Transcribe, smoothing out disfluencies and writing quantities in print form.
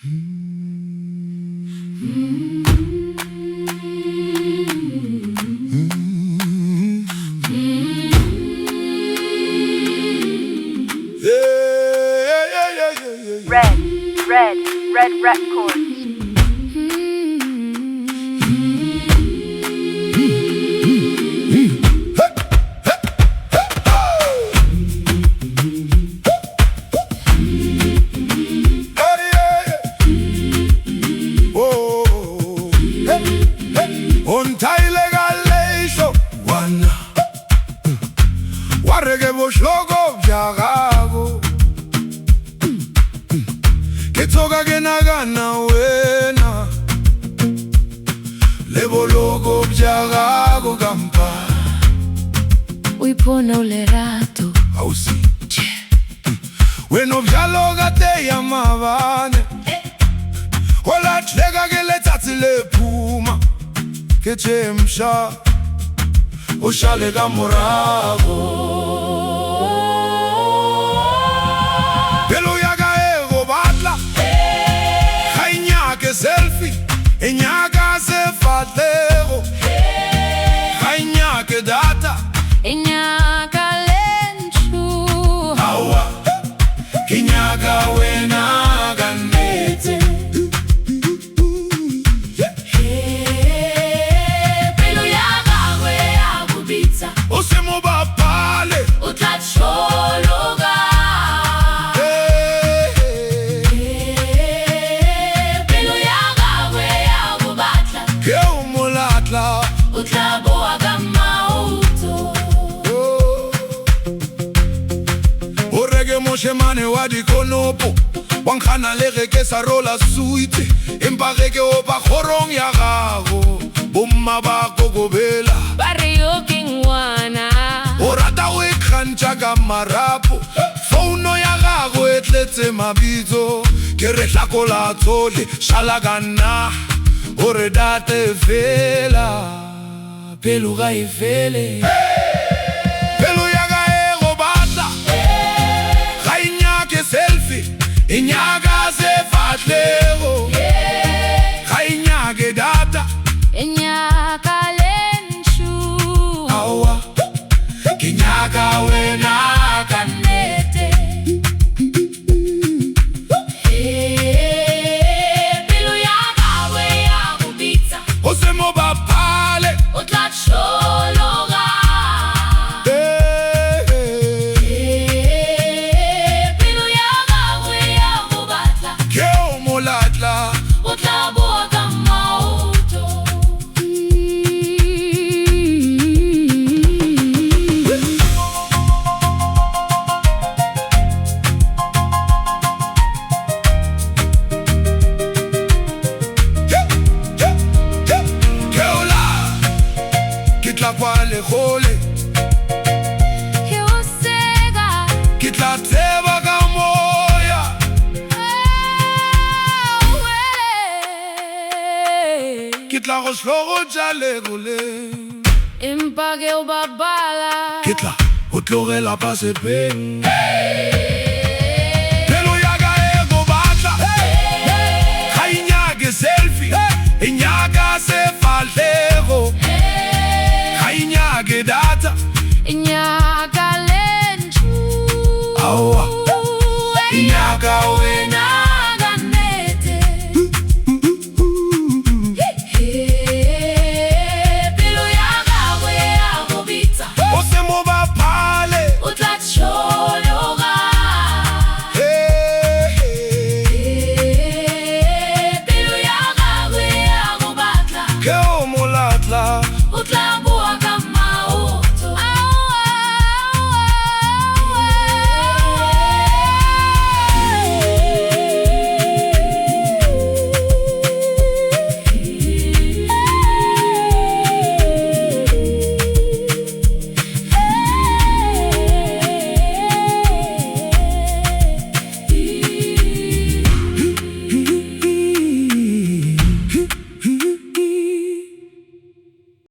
Red Records. Unteillegaleisho wana warege boshlogo byagago ketsoka kenakana wena lebologo byagago kampa uyiphona ulerato awusi wena ubyaloga te yamabane olahleka ke letsatsi lephuma kechemsha ushale ka morago pelo ya ka ego batla ga inyake selfie inyaka se fatlego ga inyake data inyaka lenchu awa inyaka wena kanete usemo bapale utlatshologa pelo ya gagwe ya go batla ke o molatla o tla boa ka maoto o rege moshemane wa dikonopo wankgana le ge ke sa rola suite empa ge ke opa kgorong ya gago bomma ba kokobela ba re yo ke ngwana o rata o ikgantšha ka marapo founo ya gago e tletse mabitso ke re hlakola tsohle šala ka nna o re date fela pelo ga e fele pelo ya ka e go batla ga inyake selfie inyaka se fatlego ga inyake data inyaka lenchu awa ke nyaka wena kanete pelo ya gagwe ya go bitsa o semo bapale o tlatshologa pelo ya gagwe ya go batla ke o molatla o tla boa ka maoto ke ola ke tla kwa legole ke o sega ke tla tseba ka moya ke tla go hlogotša legole empa ke o babala ke tla go tlogela pa sepeng